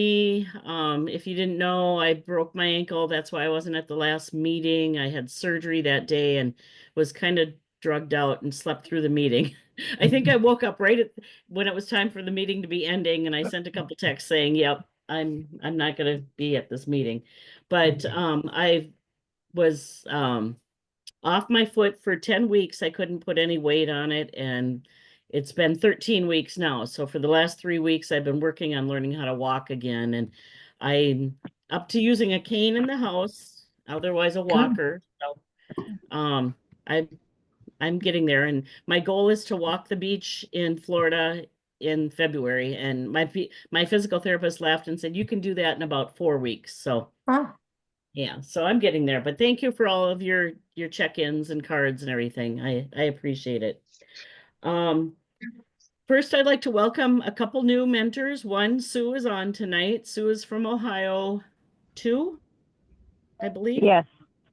If you didn't know, I broke my ankle. That's why I wasn't at the last meeting. I had surgery that day and was kind of drugged out and slept through the meeting. I think I woke up right at when it was time for the meeting to be ending, and I sent a couple texts saying, "Yep, I'm not going to be at this meeting." But I was off my foot for 10 weeks. I couldn't put any weight on it, and it's been 13 weeks now. So for the last 3 weeks, I've been working on learning how to walk again, and I'm up to using a cane in the house, otherwise a Good. walker. So I I'm getting there, and my goal is to walk the beach in Florida in February. And my physical therapist laughed and said, "You can do that in about 4 weeks." So Ah, yeah, so I'm getting there, but thank you for all of your check-ins and cards and everything. I appreciate it. Um, First, I'd like to welcome a couple new mentors. One, Sue is on tonight. Sue is from Ohio 2, I believe. yes.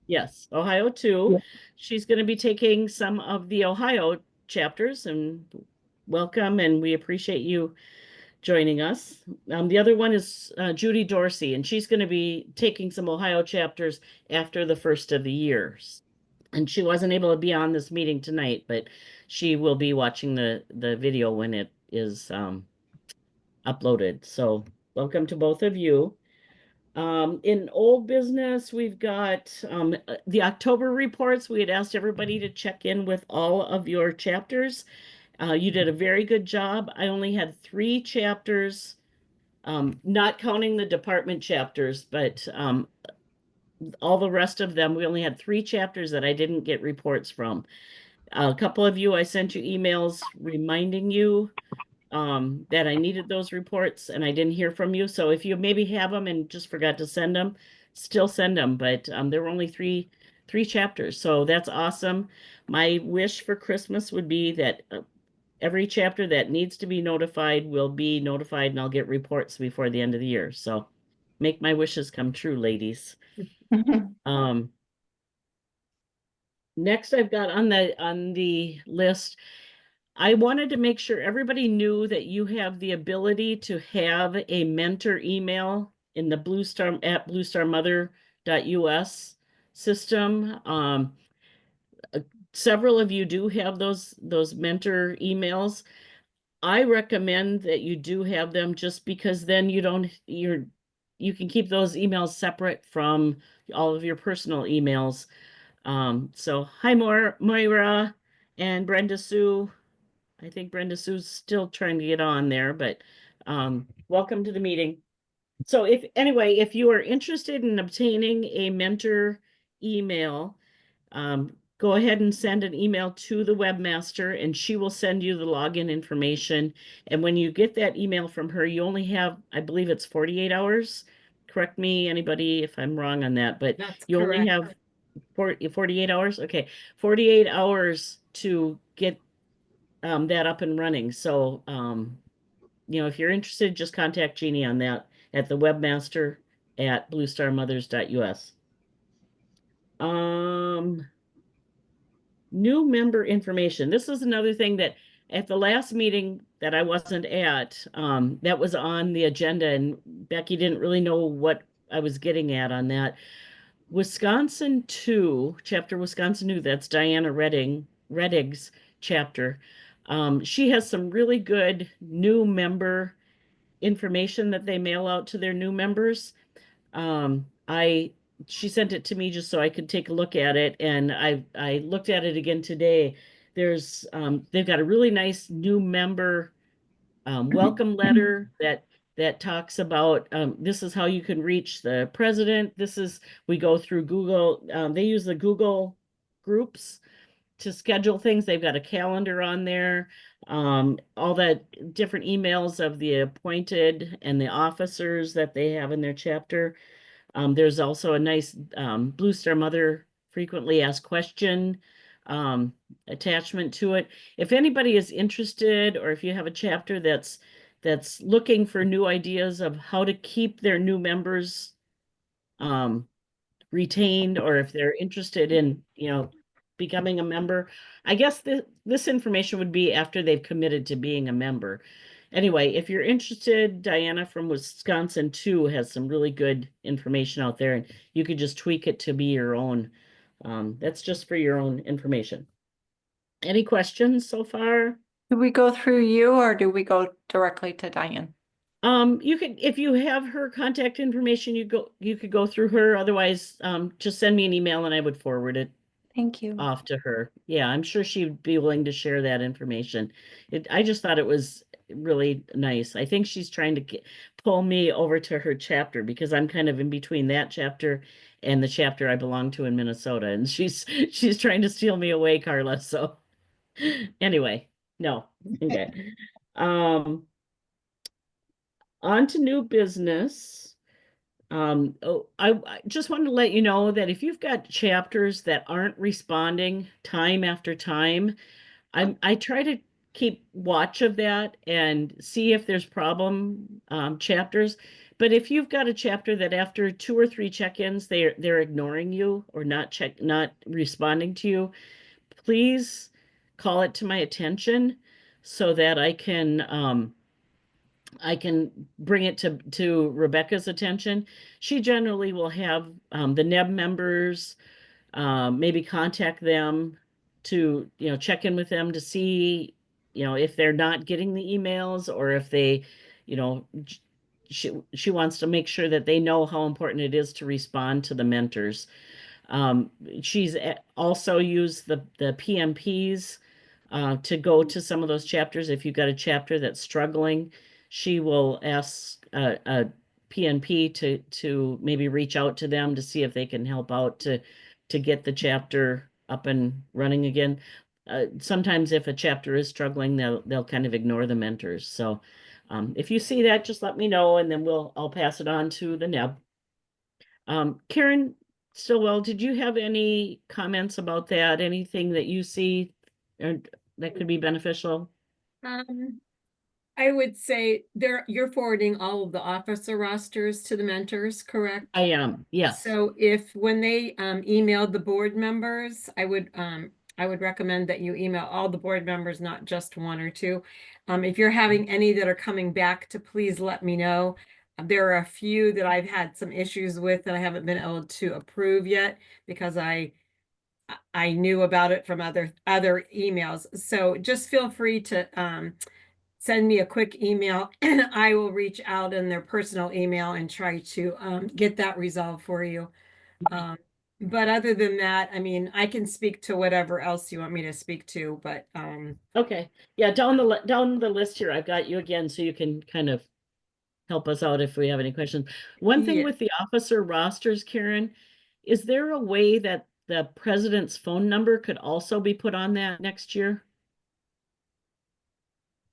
Yes, Ohio 2. Yeah. She's going to be taking some of the Ohio chapters, and welcome, and we appreciate you joining us. The other one is Judy Dorsey, and she's going to be taking some Ohio chapters after the first of the years. And she wasn't able to be on this meeting tonight, but she will be watching the video when it is uploaded. So welcome to both of you. In old business, we've got the October reports. We had asked everybody to check in with all of your chapters. You did a very good job. I only had 3 chapters, not counting the department chapters, but all the rest of them, we only had 3 chapters that I didn't get reports from. A couple of you, I sent you emails reminding you that I needed those reports and I didn't hear from you. So if you maybe have them and just forgot to send them, still send them. But there were only three chapters, so that's awesome. My wish for Christmas would be that every chapter that needs to be notified will be notified, and I'll get reports before the end of the year. So make my wishes come true, ladies. Um, Next, I've got on the list. I wanted to make sure everybody knew that you have the ability to have a mentor email in the Blue Star at bluestarmother.us system. Several of you do have those mentor emails. I recommend that you do have them just because then you can keep those emails separate from all of your personal emails. So hi Moira and Brenda Sue. I think Brenda Sue's still trying to get on there, but welcome to the meeting. So if you are interested in obtaining a mentor email, go ahead and send an email to the webmaster and she will send you the login information. And when you get that email from her, you only have, I believe it's 48 hours. Correct me, anybody, if I'm wrong on that, but That's you only correct. have 48 hours. Okay, 48 hours to get that up and running. So, if you're interested, just contact Jeannie on that at the webmaster at bluestarmothers.us. Um, New member information. This is another thing that at the last meeting that I wasn't at, that was on the agenda, and Becky didn't really know what I was getting at on that. Wisconsin 2, chapter Wisconsin 2, that's Diana Reddig's chapter. She has some really good new member information that they mail out to their new members. I She sent it to me just so I could take a look at it, and I looked at it again today. They've got a really nice new member welcome letter that talks about this is how you can reach the president. We go through Google. They use the Google groups to schedule things. They've got a calendar on there, all the different emails of the appointed and the officers that they have in their chapter. There's also a nice Blue Star Mother frequently asked question um, attachment to it. If anybody is interested, or if you have a chapter that's looking for new ideas of how to keep their new members um, retained, or if they're interested in, becoming a member, I guess this information would be after they've committed to being a member. anyway, if you're interested, Diana from Wisconsin too has some really good information out there, and you could just tweak it to be your own. That's just for your own information. Any questions so far? Do we go through you or do we go directly to Diane? You could, if you have her contact information, you could go through her. Otherwise, just send me an email and I would forward it Thank you. off to her. Yeah, I'm sure she'd be willing to share that information. I just thought it was really nice. I think she's trying to pull me over to her chapter because I'm kind of in between that chapter and the chapter I belong to in Minnesota, and she's trying to steal me away, Carla. So anyway, no, okay. On to new business. I just wanted to let you know that if you've got chapters that aren't responding time after time, I try to keep watch of that and see if there's problem chapters. But if you've got a chapter that after 2 or 3 check-ins they're ignoring you or not responding to you, please call it to my attention so that I can bring it to Rebecca's attention. She generally will have the NEB members maybe contact them to, check in with them to see, if they're not getting the emails or if they, you know, she wants to make sure that they know how important it is to respond to the mentors. Um, she's also used the PMPs to go to some of those chapters. If you've got a chapter that's struggling, she will ask a PNP to maybe reach out to them to see if they can help out to get the chapter up and running again. Sometimes if a chapter is struggling, they'll kind of ignore the mentors. So if you see that, just let me know, and then I'll pass it on to the NEB. Karen Stillwell, did you have any comments about that? Anything that you see that could be beneficial? Um, I would say you're forwarding all of the officer rosters to the mentors, correct? I am, yes. So if when they emailed the board members, I would recommend that you email all the board members, not just 1 or 2. If you're having any that are coming back to, please let me know. There are a few that I've had some issues with that I haven't been able to approve yet because I knew about it from other emails. So just feel free to send me a quick email and I will reach out in their personal email and try to get that resolved for you. But other than that, I mean, I can speak to whatever else you want me to speak to, but Okay, yeah, down the list here, I've got you again, so you can kind of help us out if we have any questions. One thing yeah. with the officer rosters, Karen, is there a way that the president's phone number could also be put on that next year?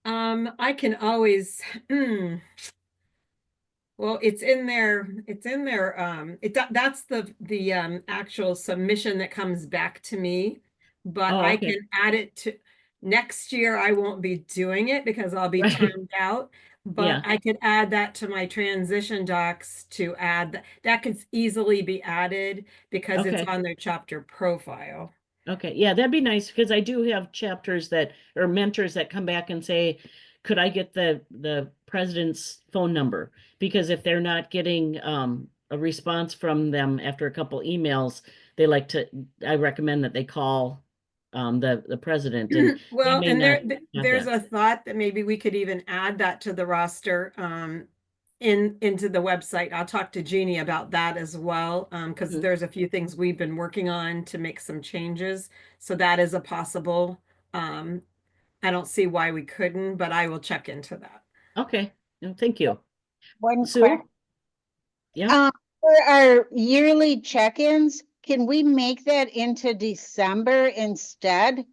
I can always well, it's in there, that's the actual submission that comes back to me. But Oh, I okay, can add it to next year. I won't be doing it because I'll be right, timed out. But yeah, I could add that to my transition docs to add that could easily be added because it's okay. on their chapter profile. Okay, yeah, that'd be nice because I do have chapters that or mentors that come back and say, could I get the president's phone number? Because if they're not getting a response from them after a couple emails, I recommend that they call the president and they Well, may and not have there's that. a thought that maybe we could even add that to the roster into the website. I'll talk to Jeannie about that as well, because Mhm. there's a few things we've been working on to make some changes. So that is a possible. Um, I don't see why we couldn't, but I will check into that. Okay, no, thank you. One question. Sue? Yeah. For our yearly check-ins, can we make that into December instead?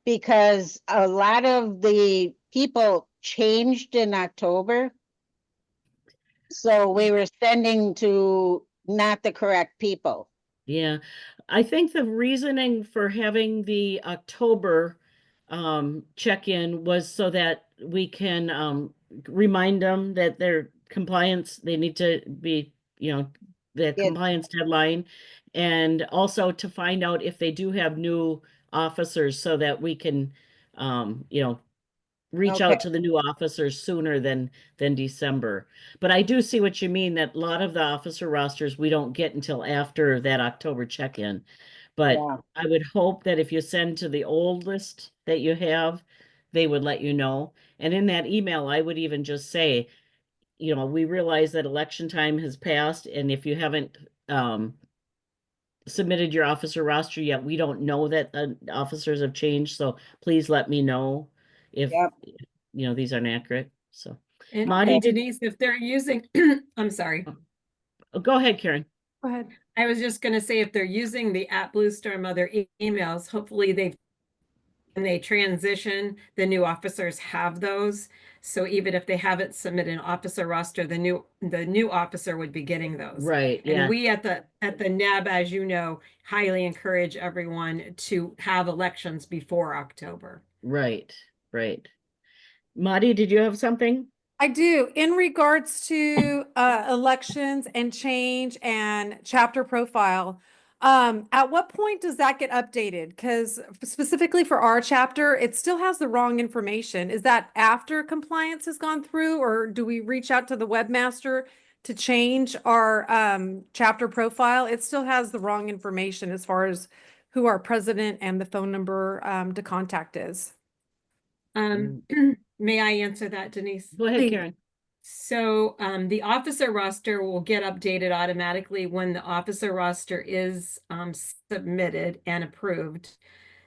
Because a lot of the people changed in October. So we were sending to not the correct people. Yeah, I think the reasoning for having the October check-in was so that we can remind them that their compliance, they need to be, the Yeah. compliance deadline, and also to find out if they do have new officers so that we can, reach Okay. out to the new officers sooner than December. But I do see what you mean, that a lot of the officer rosters we don't get until after that October check-in. But Yeah. I would hope that if you send to the old list that you have, they would let you know. And in that email, I would even just say, we realize that election time has passed, and if you haven't submitted your officer roster yet, we don't know that the officers have changed, so please let me know if, Yep. these aren't accurate, so. And Monty, and did, Denise, if they're using, I'm sorry. oh, go ahead, Karen. Go ahead. I was just gonna say, if they're using the Blue Star Mother emails, hopefully when they transition, the new officers have those. So even if they haven't submitted an officer roster, the new officer would be getting those. Right, And yeah, we at the NAB, as you know, highly encourage everyone to have elections before October. right. Monty, did you have something? I do. In regards to elections and change and chapter profile, at what point does that get updated? Because specifically for our chapter, it still has the wrong information. Is that after compliance has gone through, or do we reach out to the webmaster to change our chapter profile? It still has the wrong information as far as who our president and the phone number to contact is. May I answer that, Denise? Go ahead, Please. Karen. So the officer roster will get updated automatically when the officer roster is submitted and approved.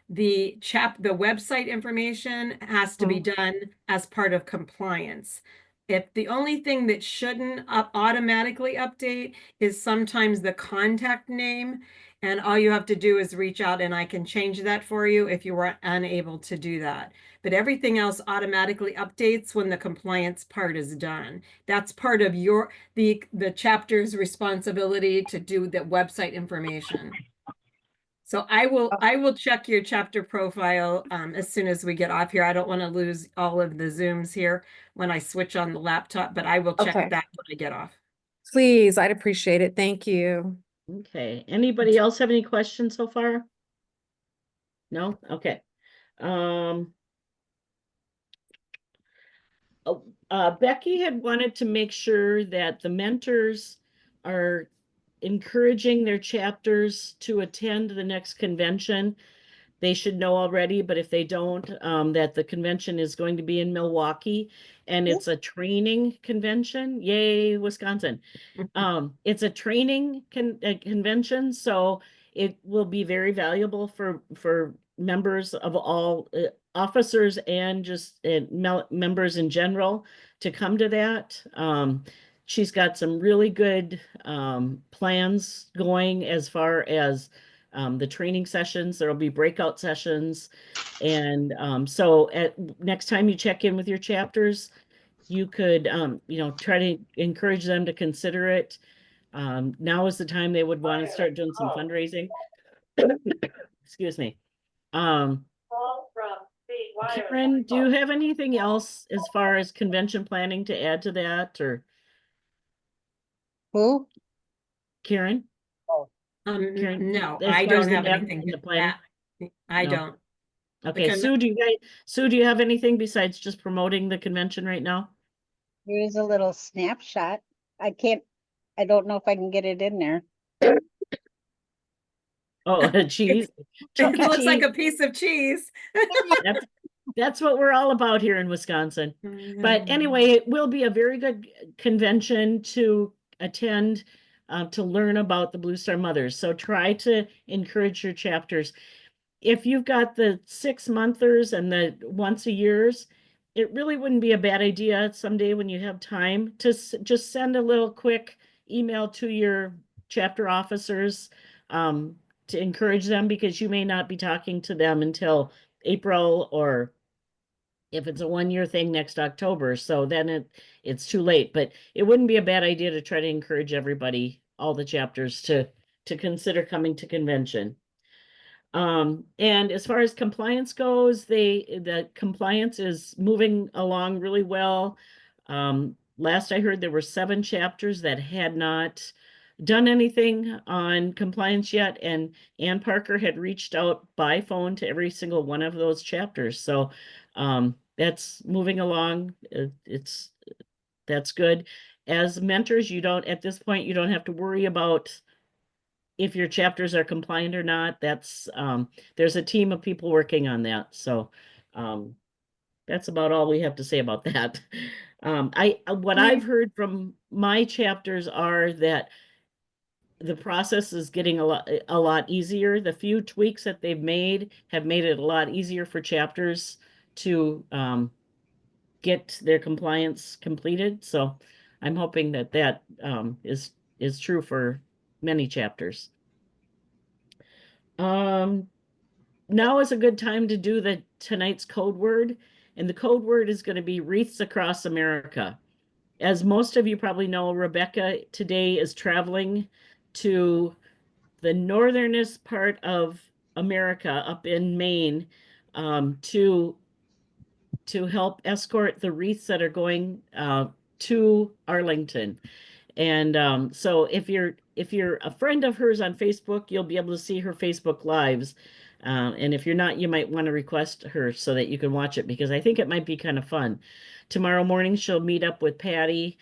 The website information has to be done as part of compliance. If the only thing that shouldn't automatically update is sometimes the contact name, and all you have to do is reach out and I can change that for you if you were unable to do that. But everything else automatically updates when the compliance part is done. That's part of the chapter's responsibility to do the website information. So I will check your chapter profile as soon as we get off here. I don't want to lose all of the Zooms here when I switch on the laptop, but I will check Okay. that when I get off. Please, I'd appreciate it. Thank you. Okay, anybody else have any questions so far? No? Okay. Becky had wanted to make sure that the mentors are encouraging their chapters to attend the next convention. They should know already, but if they don't, that the convention is going to be in Milwaukee, and it's a training convention. Yay, Wisconsin. It's a training convention, so it will be very valuable for members of all officers and just members in general to come to that. She's got some really good plans going as far as the training sessions. There'll be breakout sessions. And so next time you check in with your chapters, you could, try to encourage them to consider it. Now is the time they would want to start doing some fundraising. Excuse me. Karen, do you have anything else as far as convention planning to add to that, or Who? Karen? Karen, No, as I far as don't the have map anything and the to planning? add. I No. don't. Okay, Sue, do you have anything besides just promoting the convention right now? Here's a little snapshot. I don't know if I can get it in there. Oh, cheese. It looks cheese. like a piece of cheese. That's what we're all about here in Wisconsin. But anyway, it will be a very good convention to attend, to learn about the Blue Star Mothers. So try to encourage your chapters. If you've got the 6-monthers and the once a years, it really wouldn't be a bad idea someday when you have time to just send a little quick email to your chapter officers to encourage them, because you may not be talking to them until April, or if it's a 1-year thing, next October. So then it's too late, but it wouldn't be a bad idea to try to encourage everybody, all the chapters, to consider coming to convention. And as far as compliance goes, the compliance is moving along really well. Last I heard, there were 7 chapters that had not done anything on compliance yet, and Ann Parker had reached out by phone to every single one of those chapters. So that's moving along. That's good. As mentors, you don't, at this point, you don't have to worry about if your chapters are compliant or not. That's, there's a team of people working on that. So, that's about all we have to say about that. What Yeah. I've heard from my chapters are that the process is getting a lot easier. The few tweaks that they've made have made it a lot easier for chapters to get their compliance completed. So I'm hoping that that is true for many chapters. Now is a good time to do tonight's code word, and the code word is going to be wreaths across America. As most of you probably know, Rebecca today is traveling to the northernest part of America up in Maine, to help escort the wreaths that are going to Arlington. And so if you're a friend of hers on Facebook, you'll be able to see her Facebook lives. And if you're not, you might want to request her so that you can watch it, because I think it might be kind of fun. Tomorrow morning, she'll meet up with Patty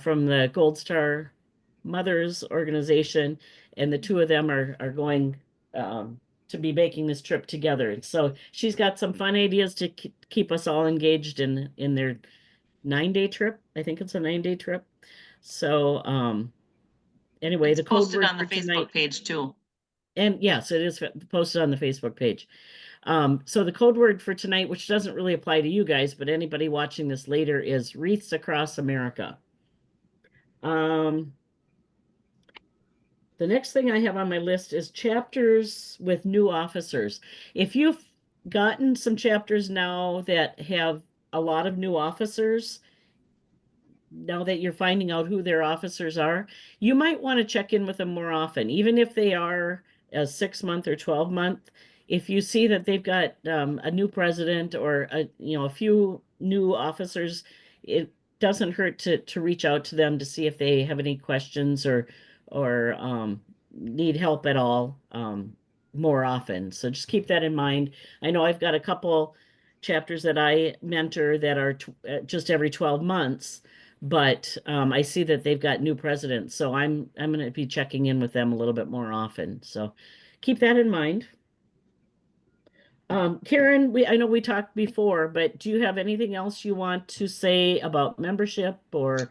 from the Gold Star Mothers organization, and the two of them are going to be making this trip together. And so she's got some fun ideas to keep us all engaged in their 9-day trip. I think it's a 9-day trip. So anyway, It's the code posted word on the for tonight, Facebook page too. and yes, it is posted on the Facebook page. So the code word for tonight, which doesn't really apply to you guys, but anybody watching this later, is wreaths across America. The next thing I have on my list is chapters with new officers. If you've gotten some chapters now that have a lot of new officers, now that you're finding out who their officers are, you might want to check in with them more often, even if they are a 6-month or 12-month. If you see that they've got a new president or a few new officers, it doesn't hurt to reach out to them to see if they have any questions or need help at all more often. So just keep that in mind. I know I've got a couple chapters that I mentor that are just every 12 months, but I see that they've got new presidents, so I'm going to be checking in with them a little bit more often. So keep that in mind. Karen, I know we talked before, but do you have anything else you want to say about membership or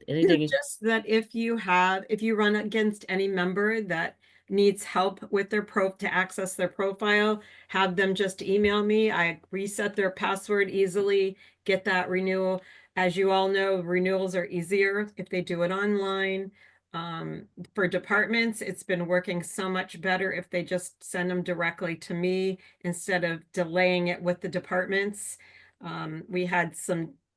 anything? Just that if you run against any member that needs help with their to access their profile, have them just email me. I reset their password easily, get that renewal. As you all know, renewals are easier if they do it online. For departments, it's been working so much better if they just send them directly to me instead of delaying it with the departments. We had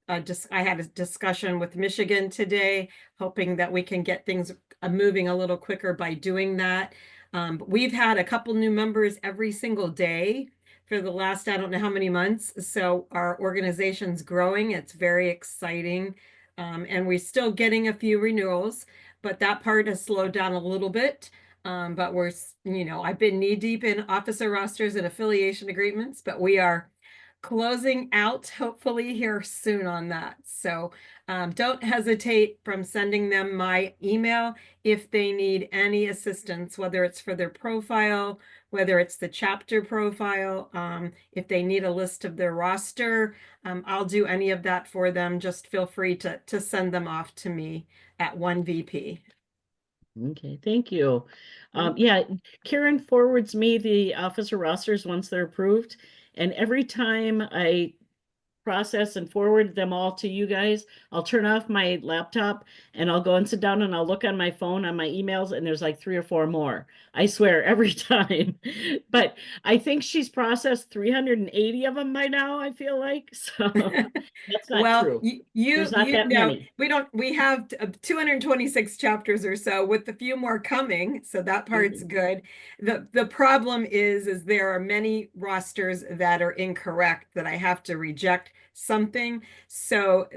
I had a discussion with Michigan today, hoping that we can get things moving a little quicker by doing that. But we've had a couple new members every single day for the last, I don't know how many months. So our organization's growing. It's very exciting. And we're still getting a few renewals, but that part has slowed down a little bit. But we're, I've been knee deep in officer rosters and affiliation agreements, but we are closing out hopefully here soon on that. So don't hesitate from sending them my email if they need any assistance, whether it's for their profile, whether it's the chapter profile, if they need a list of their roster, I'll do any of that for them. Just feel free to send them off to me at 1VP. Okay, thank you. Yeah, Karen forwards me the officer rosters once they're approved. And every time I process and forward them all to you guys, I'll turn off my laptop and I'll go and sit down and I'll look on my phone on my emails, and there's like 3 or 4 more. I swear, every time. But I think she's processed 380 of them by now, I feel like. So that's not true. There's not that many. We have 226 chapters or so with a few more coming. So that part's good. The problem is there are many rosters that are incorrect that I have to reject something. So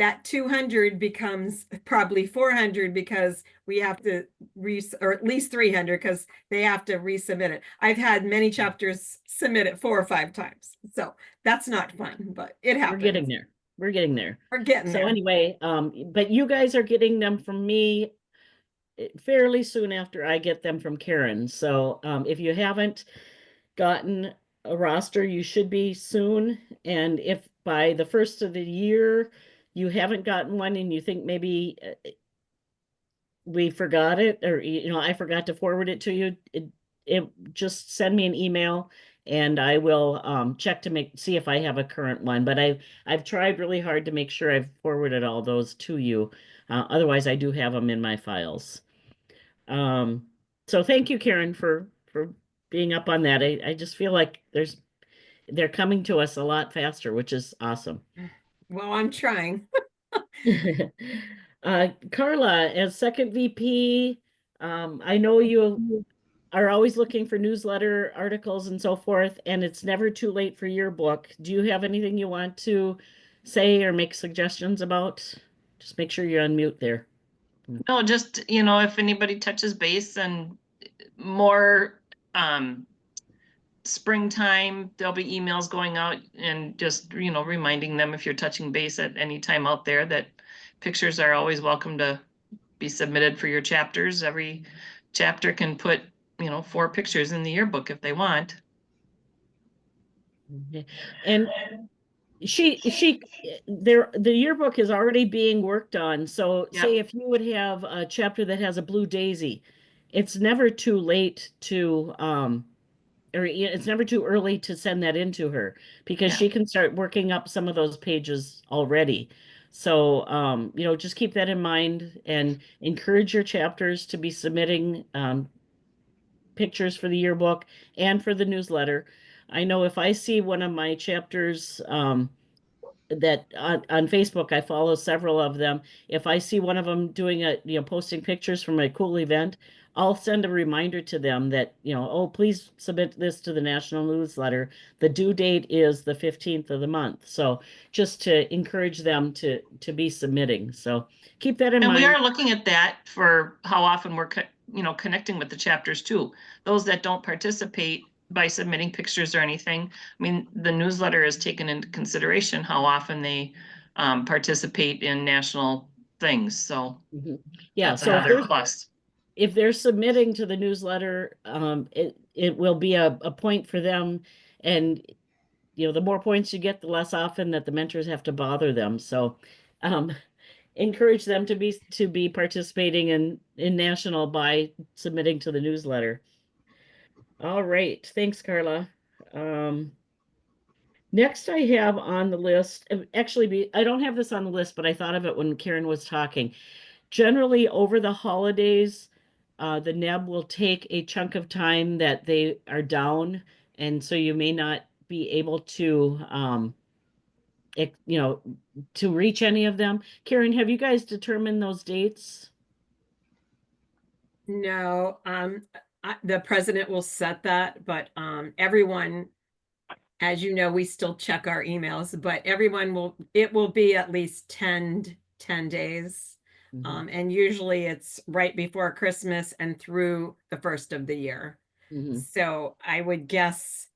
that 200 becomes probably 400 because we have to or at least 300 because they have to resubmit it. I've had many chapters submit it 4 or 5 times. So that's not fun, but it We're happens. getting there. We're getting there. We're getting So there. anyway, but you guys are getting them from me fairly soon after I get them from Karen. So if you haven't gotten a roster, you should be soon. And if by the first of the year you haven't gotten one and you think maybe we forgot it, or I forgot to forward it to you, it just send me an email and I will check to see if I have a current one. But I've tried really hard to make sure I've forwarded all those to you. Otherwise, I do have them in my files. So thank you, Karen, for being up on that. I just feel like they're coming to us a lot faster, which is awesome. Well, I'm trying. Carla, as second VP, I know you are always looking for newsletter articles and so forth, and it's never too late for your book. Do you have anything you want to say or make suggestions about? Just make sure you're on mute there. No, just, if anybody touches base and more springtime, there'll be emails going out and just, reminding them if you're touching base at any time out there that pictures are always welcome to be submitted for your chapters. Every chapter can put, 4 pictures in the yearbook if they want. And the yearbook is already being worked on. So Yep. say if you would have a chapter that has a blue daisy, it's never too late to, or it's never too early to send that into her because Yeah. she can start working up some of those pages already. So, just keep that in mind and encourage your chapters to be submitting, pictures for the yearbook and for the newsletter. I know if I see one of my chapters, that on Facebook, I follow several of them. If I see one of them doing posting pictures from a cool event, I'll send a reminder to them that, oh, please submit this to the national newsletter. The due date is the 15th of the month. So just to encourage them to be submitting. So keep that in And mind. we are looking at that for how often we're, connecting with the chapters too. Those that don't participate by submitting pictures or anything, I mean, the newsletter is taken into consideration how often they participate in national things. So Yeah, that's so another plus. if they're submitting to the newsletter, it will be a point for them. And, the more points you get, the less often that the mentors have to bother them. So encourage them to be participating in national by submitting to the newsletter. All right. Thanks, Carla. Next I have on the list, actually, I don't have this on the list, but I thought of it when Karen was talking. Generally, over the holidays, the NEB will take a chunk of time that they are down, and so you may not be able to, to reach any of them. Karen, have you guys determined those dates? No, the president will set that, but everyone, as you know, we still check our emails, but it will be at least 10 days. Mhm. And usually it's right before Christmas and through the first of the year. Mhm. So I would guess,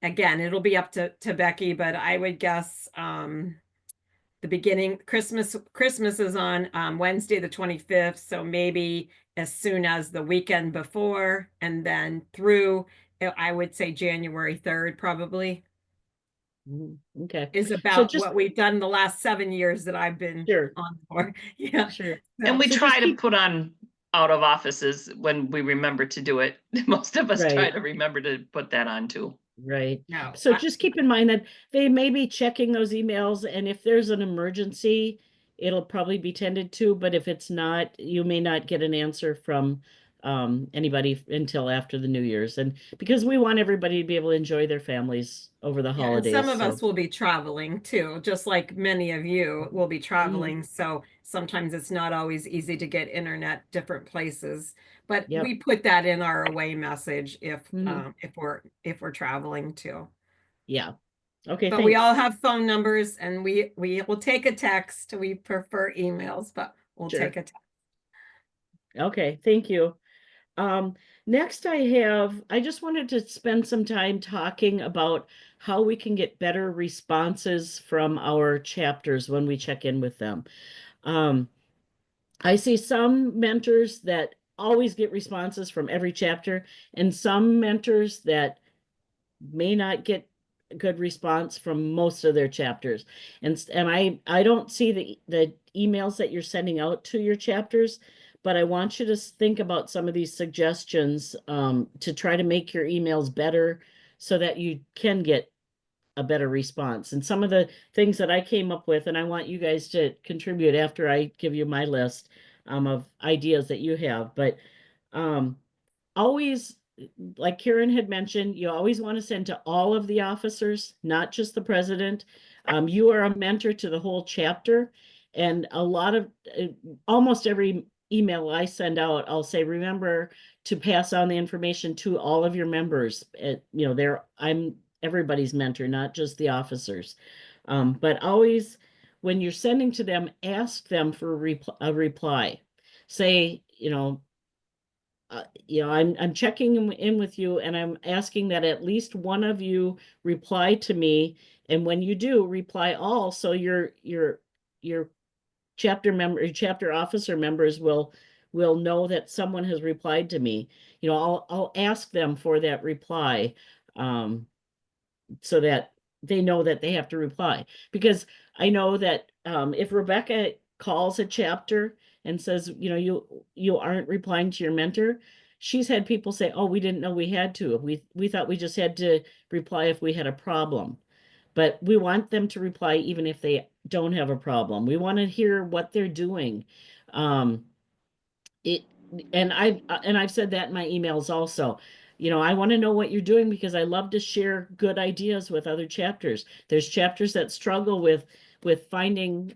again, it'll be up to Becky, but I would guess the beginning, Christmas is on Wednesday, the 25th. So maybe as soon as the weekend before and then through, I would say January 3rd, probably. Mhm. Okay. Is So about just what we've done the last 7 years that I've been Sure. on board. Yeah. Sure. And we So try just to keep- put on out of offices when we remember to do it. Most of us try Right. to remember to put that on too. Right. No. So just keep in mind that they may be checking those emails, and if there's an emergency, it'll probably be tended to, but if it's not, you may not get an answer from anybody until after the New Year's. And because we want everybody to be able to enjoy their families over the Yeah, and holidays. some of so- us will be traveling too, just like many of you will be traveling. So sometimes it's not always easy to get internet different places. But Yep. we put that in our away message if Mhm. if we're traveling too. Yeah. Okay, But we thanks. all have phone numbers and we will take a text. We prefer emails, but we'll Sure. take a text. Okay, thank you. Next I just wanted to spend some time talking about how we can get better responses from our chapters when we check in with them. I see some mentors that always get responses from every chapter, and some mentors that may not get a good response from most of their chapters. And I don't see the emails that you're sending out to your chapters, but I want you to think about some of these suggestions to try to make your emails better so that you can get a better response. And some of the things that I came up with, and I want you guys to contribute after I give you my list of ideas that you have. But um, always, like Karen had mentioned, you always want to send to all of the officers, not just the president. You are a mentor to the whole chapter. And a lot of, almost every email I send out, I'll say, remember to pass on the information to all of your members. I'm everybody's mentor, not just the officers. But always, when you're sending to them, ask them for a reply. Say, I'm checking in with you and I'm asking that at least one of you reply to me. And when you do, reply all, so your chapter officer members will know that someone has replied to me. I'll ask them for that reply, so that they know that they have to reply. Because I know that if Rebecca calls a chapter and says, you aren't replying to your mentor, she's had people say, oh, we didn't know we had to. We thought we just had to reply if we had a problem. But we want them to reply even if they don't have a problem. We want to hear what they're doing. Um, it I've said that in my emails also. I want to know what you're doing because I love to share good ideas with other chapters. There's chapters that struggle with finding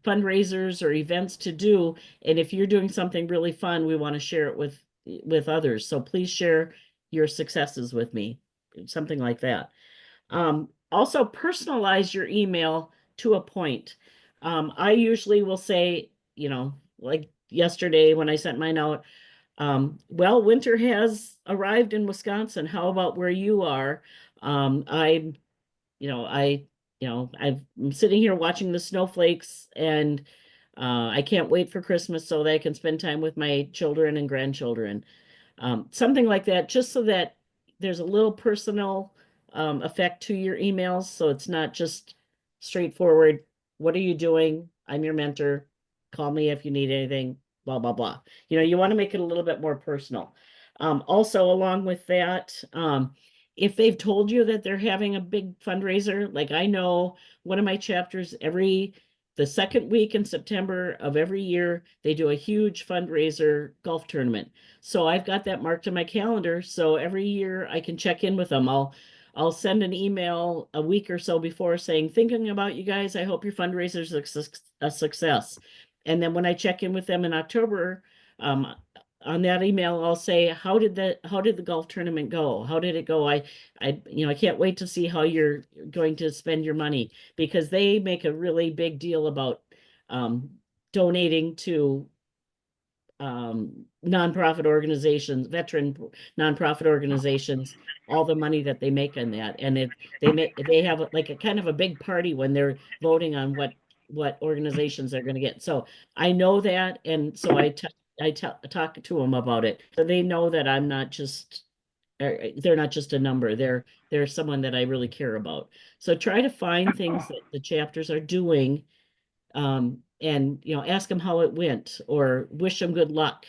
fundraisers or events to do, and if you're doing something really fun, we want to share it with others. So please share your successes with me, something like that. Also personalize your email to a point. I usually will say, like yesterday when I sent my note, well, winter has arrived in Wisconsin. How about where you are? I, I'm sitting here watching the snowflakes, and I can't wait for Christmas so that I can spend time with my children and grandchildren. Something like that, just so that there's a little personal effect to your emails. So it's not just straightforward. What are you doing? I'm your mentor. Call me if you need anything, blah, blah, blah. You want to make it a little bit more personal. Also, along with that, if they've told you that they're having a big fundraiser, like I know one of my chapters, the second week in September of every year, they do a huge fundraiser golf tournament. So I've got that marked in my calendar. So every year I can check in with them. I'll send an email a week or so before saying, thinking about you guys. I hope your fundraiser is a success. And then when I check in with them in October, on that email, I'll say, how did the golf tournament go? How did it go? I can't wait to see how you're going to spend your money, because they make a really big deal about donating to nonprofit organizations, veteran nonprofit organizations, all the money that they make on that. And they have like a kind of a big party when they're voting on what organizations they're going to get. So I know that, and so I talk to them about it, so they know that I'm not just they're not just a number. They're someone that I really care about. So try to find things that the chapters are doing, and ask them how it went or wish them good luck.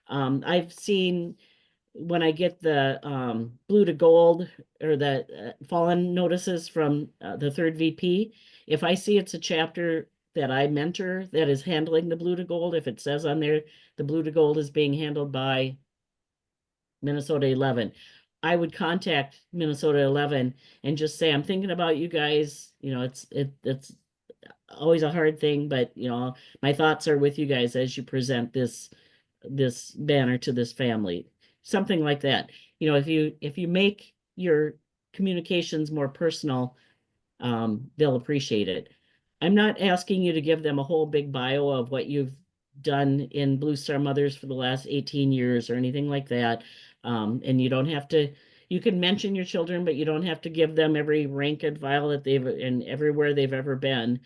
I've seen when I get the blue to gold or the fallen notices from the third VP, if I see it's a chapter that I mentor that is handling the blue to gold, if it says on there the blue to gold is being handled by Minnesota 11, I would contact Minnesota 11 and just say, I'm thinking about you guys. It's always a hard thing, but my thoughts are with you guys as you present this banner to this family. Something like that. If you make your communication's more personal, they'll appreciate it. I'm not asking you to give them a whole big bio of what you've done in Blue Star Mothers for the last 18 years or anything like that. And you don't have to, you can mention your children, but you don't have to give them every rank and file that they've and everywhere they've ever been.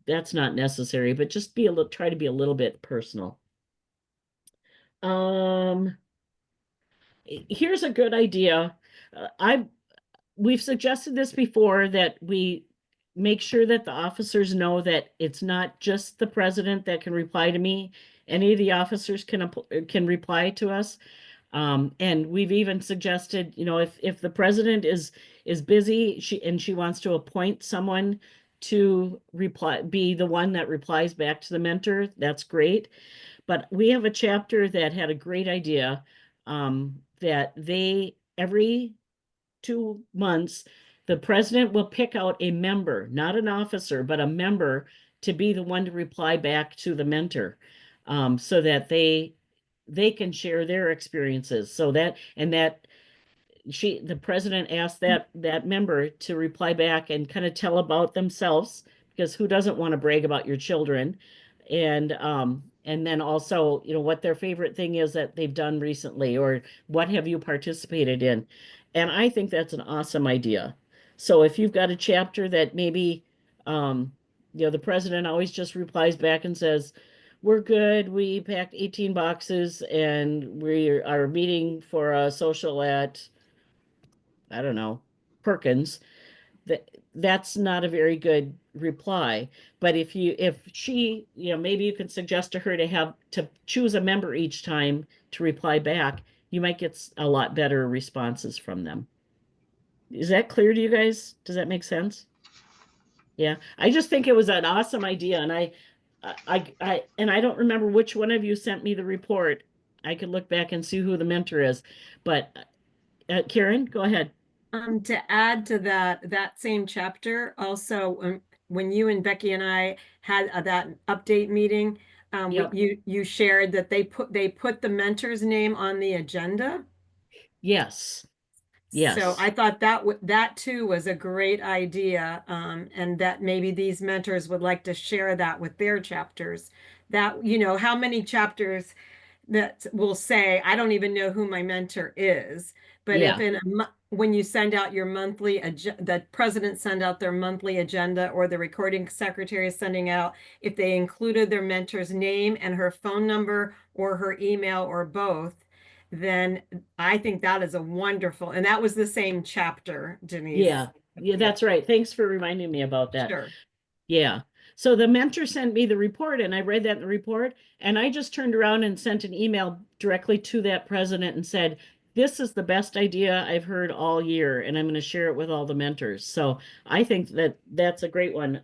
That's not necessary, but just be a little, try to be a little bit personal. Here's a good idea. We've suggested this before, that we make sure that the officers know that it's not just the president that can reply to me. Any of the officers can reply to us. And we've even suggested, you know, if the president is busy, she wants to appoint someone to be the one that replies back to the mentor, that's great. But we have a chapter that had a great idea, that every 2 months, the president will pick out a member, not an officer, but a member, to be the one to reply back to the mentor, so that they can share their experiences. So that, and that the president asked that member to reply back and kind of tell about themselves, because who doesn't want to brag about your children? And then also, you know, what their favorite thing is that they've done recently, or what have you participated in? And I think that's an awesome idea. So if you've got a chapter that maybe, you know, the president always just replies back and says, we're good, we packed 18 boxes and we are meeting for a social at, I don't know, Perkins, that's not a very good reply. But if she, you know, maybe you can suggest to her to choose a member each time to reply back, you might get a lot better responses from them. Is that clear to you guys? Does that make sense? Yeah, I just think it was an awesome idea, and I don't remember which one of you sent me the report. I could look back and see who the mentor is, but Karen, go ahead. To add to that same chapter, also, when you and Becky and I had that update meeting, Yep. you shared that they put the mentor's name on the agenda. Yes. So Yes. I thought that too was a great idea, and that maybe these mentors would like to share that with their chapters. That, you know, how many chapters that will say, I don't even know who my mentor is. But if Yeah. when you send out your monthly, the president send out their monthly agenda, or the recording secretary is sending out, if they included their mentor's name and her phone number or her email or both, then I think that is a wonderful, and that was the same chapter, Denise. Yeah. Yeah, that's right. Thanks for reminding me about that. Sure. Yeah. So the mentor sent me the report, and I read that in the report, and I just turned around and sent an email directly to that president and said, this is the best idea I've heard all year, and I'm going to share it with all the mentors. So I think that that's a great one.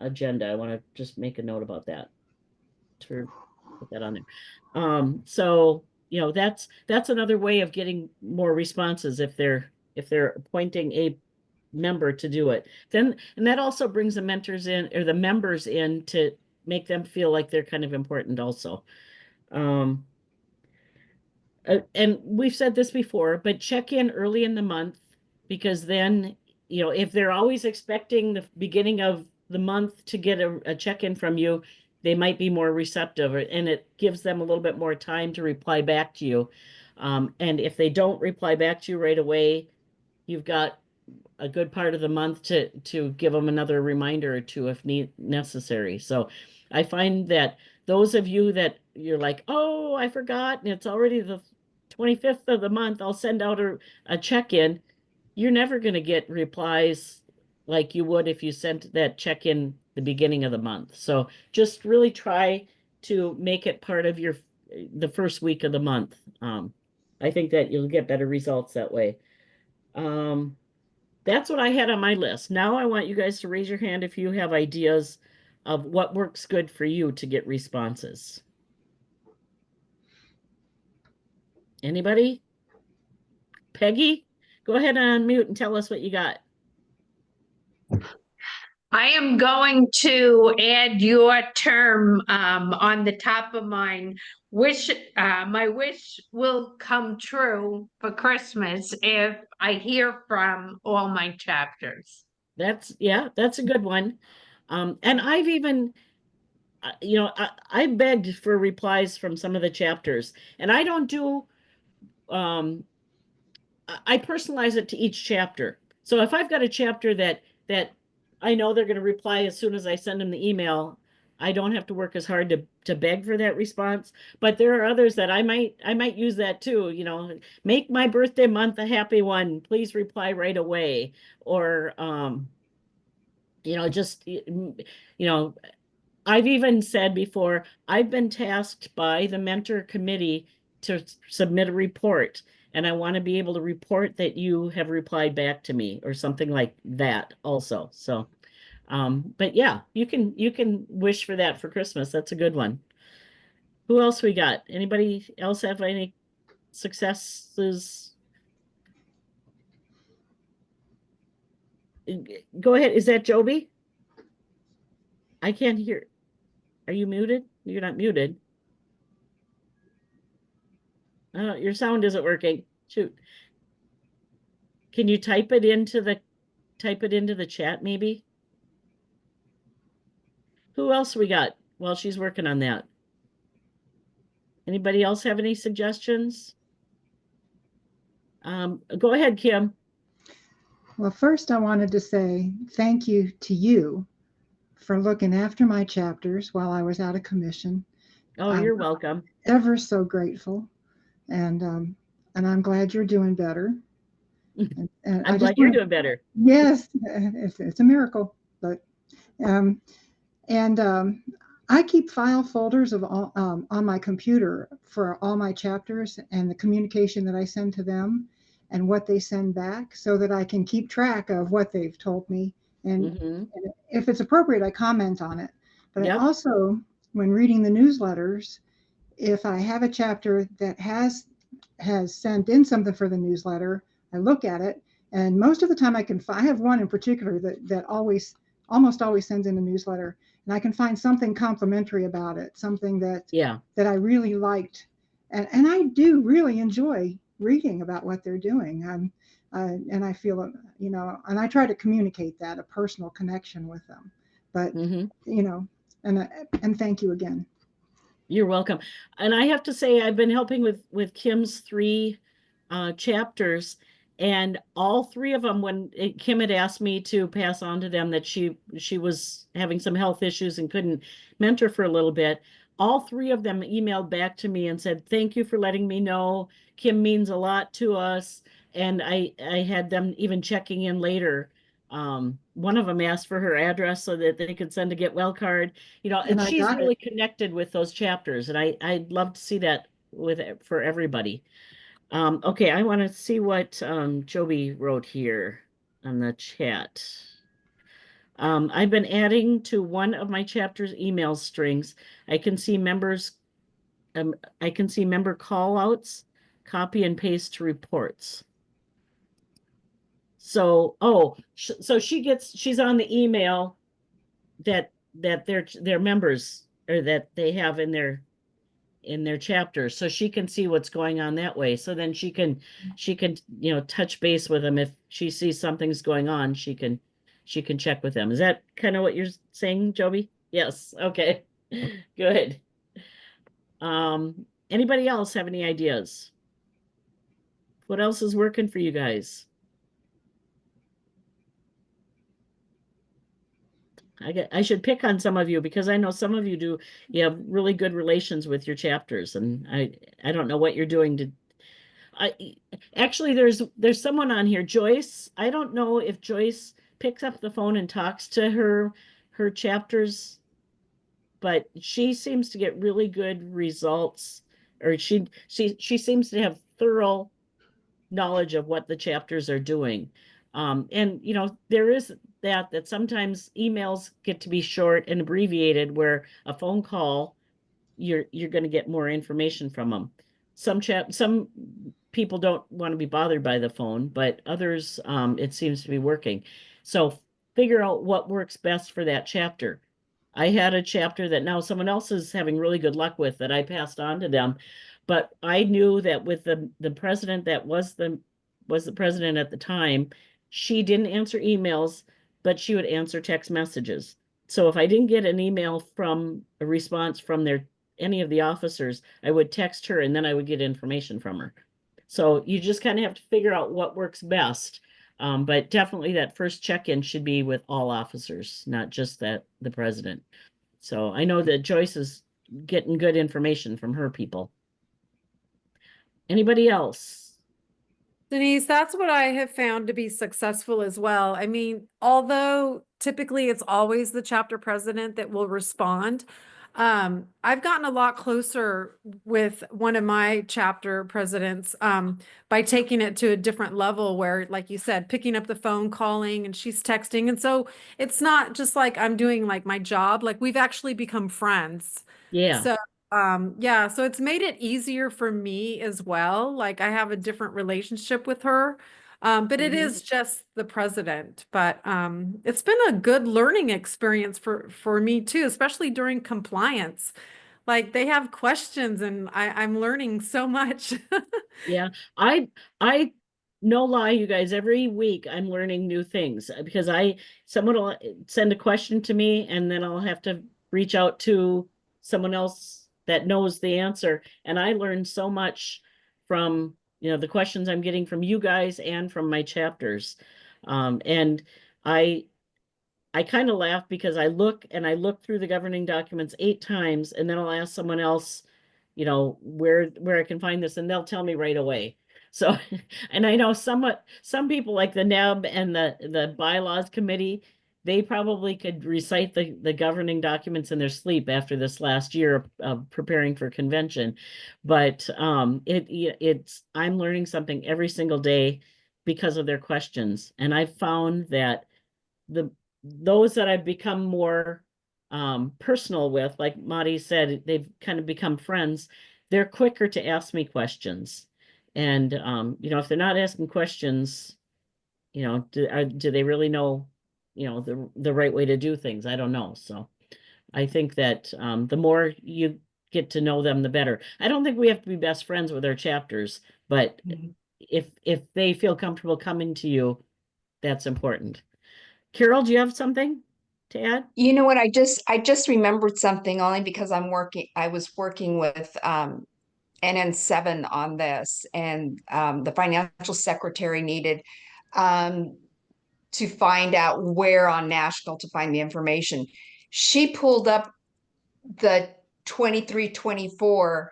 Agenda. I want to just make a note about that to put that on there. So, you know, that's another way of getting more responses if they're appointing a member to do it. Then, and that also brings the mentors in, or the members in, to make them feel like they're kind of important also. And we've said this before, but check in early in the month, because then, you know, if they're always expecting the beginning of the month to get a check-in from you, they might be more receptive, and it gives them a little bit more time to reply back to you. And if they don't reply back to you right away, you've got a good part of the month to give them another reminder or two if necessary. So I find that those of you that you're like, oh, I forgot, and it's already the 25th of the month, I'll send out a check-in. You're never going to get replies like you would if you sent that check-in the beginning of the month. So just really try to make it part of the first week of the month. I think that you'll get better results that way. That's what I had on my list. Now I want you guys to raise your hand if you have ideas of what works good for you to get responses. Anybody? Peggy, go ahead and unmute and tell us what you got. I am going to add your term on the top of mine. My wish will come true for Christmas if I hear from all my chapters. Yeah, that's a good one. And I've even, I begged for replies from some of the chapters, and I don't do, I personalize it to each chapter. So if I've got a chapter that I know they're going to reply as soon as I send them the email, I don't have to work as hard to beg for that response. But there are others that I might use that too. Make my birthday month a happy one. Please reply right away. Or just I've even said before, I've been tasked by the mentor committee to submit a report, and I want to be able to report that you have replied back to me or something like that also. So, but yeah, you can wish for that for Christmas. That's a good one. Who else we got? Anybody else have any successes? Go ahead. Is that Joby? I can't hear. Are you muted? You're not muted. Your sound isn't working. Shoot. Can you type it into the chat maybe? Who else we got while she's working on that? Anybody else have any suggestions? Go ahead, Kim. Well, first I wanted to say thank you to you for looking after my chapters while I was out of commission. Oh, you're welcome. Ever so grateful. And I'm glad you're doing better. And I'm glad you're doing better. Yes, it's a miracle. But I keep file folders of all, on my computer for all my chapters and the communication that I send to them and what they send back, so that I can keep track of what they've told me. And if it's appropriate, I comment on it. But I also, when reading the newsletters, if I have a chapter that has sent in something for the newsletter, I look at it, and most of the time I have one in particular that almost always sends in a newsletter, and I can find something complimentary about it, something that I really liked, and I do really enjoy reading about what they're doing. And I feel, and I try to communicate that, a personal connection with them. But and thank you again. You're welcome. And I have to say, I've been helping with Kim's 3 chapters, and all 3 of them, when Kim had asked me to pass on to them that she was having some health issues and couldn't mentor for a little bit, all 3 of them emailed back to me and said, thank you for letting me know. Kim means a lot to us. And I had them even checking in later. One of them asked for her address so that they could send a get well card, and she's really connected with those chapters. And I'd love to see that for everybody. Okay, I want to see what Joby wrote here on the chat. I've been adding to one of my chapter's email strings. I can see member call outs, copy and paste to reports. So, so she's on the email that their members, or that they have in their chapters, so she can see what's going on that way. So then she can touch base with them if she sees something's going on. She can check with them. Is that kind of what you're saying, Joby? Yes. Okay. Good. Anybody else have any ideas? What else is working for you guys? I should pick on some of you, because I know some of you have really good relations with your chapters, and I don't know what you're doing actually there's someone on here, Joyce. I don't know if Joyce picks up the phone and talks to her chapters, but she seems to get really good results, or she seems to have thorough knowledge of what the chapters are doing. And there is that sometimes emails get to be short and abbreviated, where a phone call, you're going to get more information from them. Some people don't want to be bothered by the phone, but others, it seems to be working. So figure out what works best for that chapter. I had a chapter that now someone else is having really good luck with that I passed on to them. But I knew that with the president that was the president at the time, she didn't answer emails, but she would answer text messages. So if I didn't get an email from a response from any of the officers, I would text her and then I would get information from her. So you just kind of have to figure out what works best. But definitely that first check-in should be with all officers, not just the president. So I know that Joyce is getting good information from her people. Anybody else? Denise, that's what I have found to be successful as well. I mean, although typically it's always the chapter president that will respond, I've gotten a lot closer with one of my chapter presidents by taking it to a different level where, like you said, picking up the phone, calling, and she's texting. And so it's not just like I'm doing like my job, like we've actually become friends. Yeah. So yeah, so it's made it easier for me as well. Like I have a different relationship with her. But it is just the president. But it's been a good learning experience for me too, especially during compliance. Like they have questions and I'm learning so much. Yeah. I no lie, you guys, every week I'm learning new things because someone will send a question to me and then I'll have to reach out to someone else that knows the answer. And I learned so much from, the questions I'm getting from you guys and from my chapters. And I kind of laugh because I look through the governing documents 8 times and then I'll ask someone else, where I can find this and they'll tell me right away. So, and I know some people like the NEB and the bylaws committee, they probably could recite the governing documents in their sleep after this last year of preparing for convention. But I'm learning something every single day because of their questions. And I found that those that I've become more personal with, like Madi said, they've kind of become friends, they're quicker to ask me questions. And if they're not asking questions, do they really know the right way to do things? I don't know. So I think that the more you get to know them, the better. I don't think we have to be best friends with our chapters, but if they feel comfortable coming to you, that's important. Carol, do you have something to add? You know what? I just remembered something only because I was working with NN7 on this, and the financial secretary needed to find out where on national to find the information. She pulled up the 23-24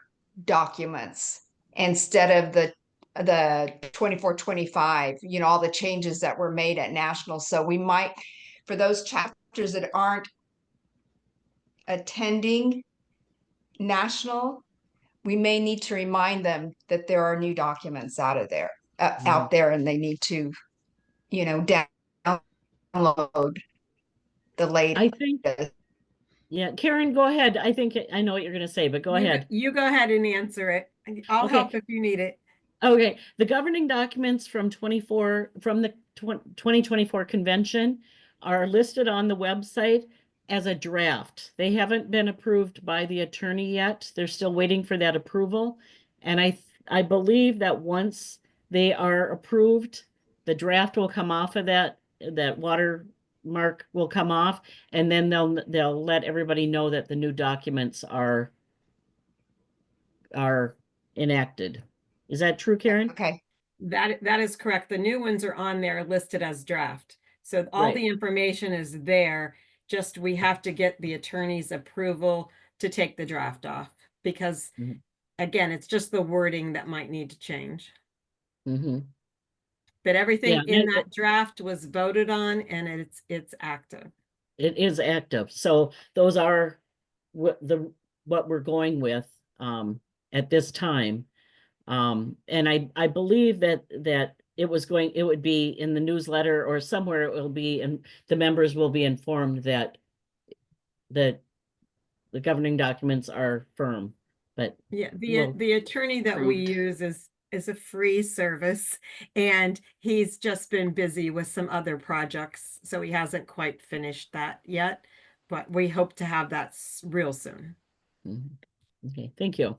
documents instead of the 24-25, all the changes that were made at national. So we might, for those chapters that aren't attending national, we may need to remind them that there are new documents out there, and they need to, download the latest. I think, yeah, Karen, go ahead. I think I know what you're going to say, but go ahead. You go ahead and answer it. I'll Okay. help if you need it. Okay, the governing documents from the 2024 convention are listed on the website as a draft. They haven't been approved by the attorney yet. They're still waiting for that approval. And I believe that once they are approved, the draft will come off of that watermark will come off, and then they'll let everybody know that the new documents are enacted. Is that true, Karen? Okay. That is correct. The new ones are on there listed as draft. So all Right. the information is there. Just we have to get the attorney's approval to take the draft off because Mhm. again, it's just the wording that might need to change. Mm-hmm. But everything Yeah, in that draft was voted on and it's active. It is active. So those are what we're going with at this time. And I believe that it would be in the newsletter or somewhere it will be, and the members will be informed that the governing documents are firm. But Yeah, Well, the attorney that we use is is a free service, and he's just been busy with some other projects, so he hasn't quite finished that yet. But we hope to have that real soon. Mhm. Okay, thank you.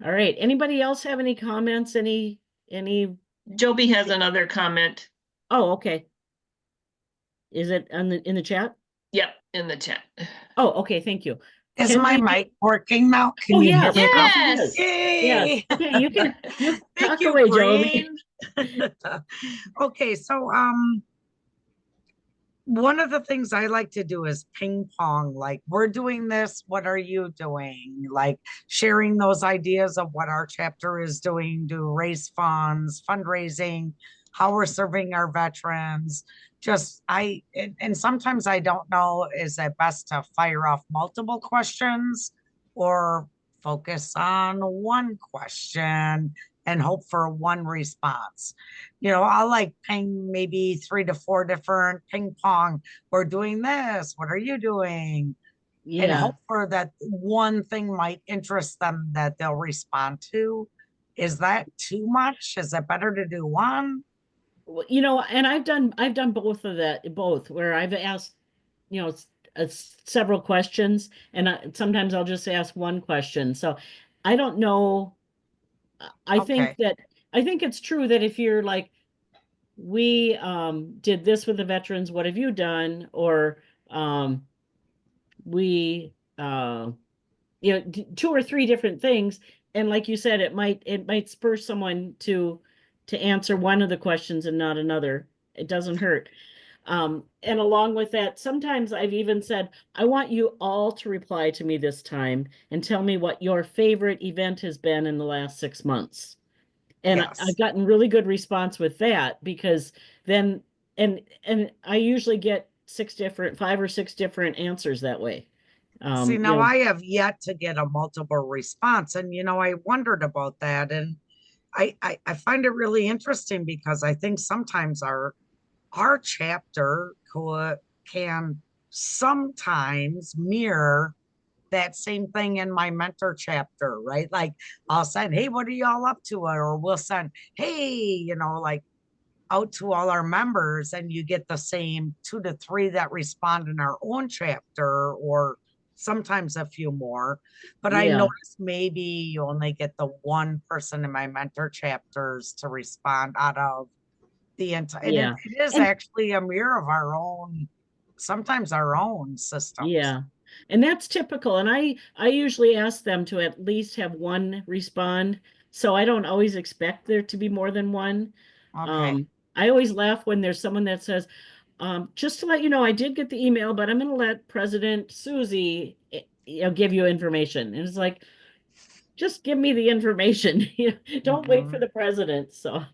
All right, anybody else have any comments, any, Joby has another comment. oh, okay. Is it in the chat? Yep, in the chat. Oh, okay, thank you. Is Can my we- mic working now? Can Oh, you yes. hear me now? Yes. Yes, Yay! okay, you can Thank talk you, away, Joby. Breen. Okay, so one of the things I like to do is ping pong. Like, we're doing this, what are you doing? Like, sharing those ideas of what our chapter is doing to raise funds, fundraising, how we're serving our veterans. Just and sometimes I don't know, is it best to fire off multiple questions or focus on one question and hope for one response? You know, I'll like ping maybe 3 to 4 different ping pong. We're doing this. What are you doing? And Yeah, hope for that one thing might interest them that they'll respond to. Is that too much? Is it better to do one? well, you know, and I've done both of that, both where I've asked, you know, several questions, and sometimes I'll just ask one question. So I don't know. I think Okay. I think it's true that if you're like, we did this with the veterans, what have you done? Or we you know, 2 or 3 different things, and like you said, it might spur someone to answer one of the questions and not another. It doesn't hurt. And along with that, sometimes I've even said, I want you all to reply to me this time and tell me what your favorite event has been in the last 6 months. And Yes. I've gotten really good response with that, because then, and I usually get 5 or 6 different answers that way. See, You now know, I have yet to get a multiple response. And, you know, I wondered about that. And I find it really interesting because I think sometimes our chapter can sometimes mirror that same thing in my mentor chapter, right? Like, I'll send, hey, what are y'all up to? Or we'll send, hey, you know, like, out to all our members, and you get the same 2 to 3 that respond in our own chapter, or sometimes a few more. But I Yeah. noticed maybe you only get the one person in my mentor chapters to respond out of the entire. And Yeah. it is And- actually a mirror of our own, sometimes our own systems. Yeah. And that's typical. And I usually ask them to at least have one respond. So I don't always expect there to be more than one. Okay. I always laugh when there's someone that says, just to let you know, I did get the email, but I'm going to let President Susie, you know, give you information. And it's like, just give me the information. You know, don't wait for the president. So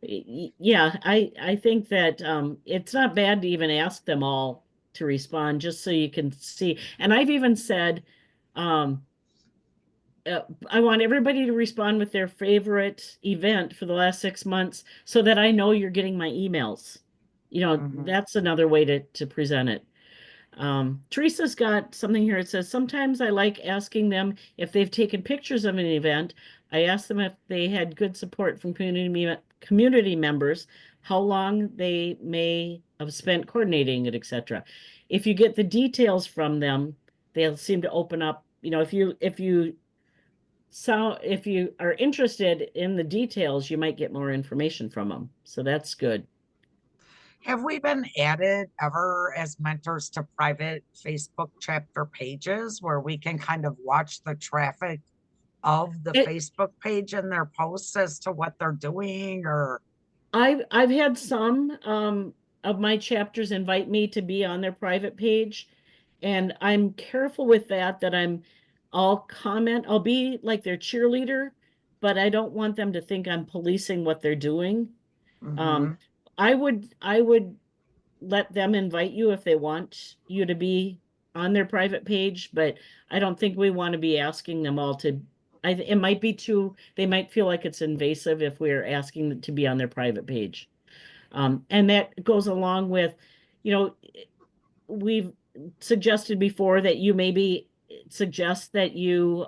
yeah, I think that it's not bad to even ask them all to respond, just so you can see. And I've even said, I want everybody to respond with their favorite event for the last 6 months, so that I know you're getting my emails. You know, Mhm. that's another way to present it. Teresa's got something here. It says, sometimes I like asking them if they've taken pictures of an event. I ask them if they had good support from community members, how long they may have spent coordinating it, etc. If you get the details from them, they'll seem to open up. You know, if you are interested in the details, you might get more information from them. So that's good. Have we been added ever as mentors to private Facebook chapter pages where we can kind of watch the traffic of the Facebook page and their posts as to what they're doing? Or I've had some of my chapters invite me to be on their private page, and I'm careful with that, I'll comment, I'll be like their cheerleader, but I don't want them to think I'm policing what they're doing. Mhm. I would let them invite you if they want you to be on their private page, but I don't think we want to be asking them all to. It might be they might feel like it's invasive if we're asking them to be on their private page. And that goes along with, you know, we've suggested before that you maybe suggest that you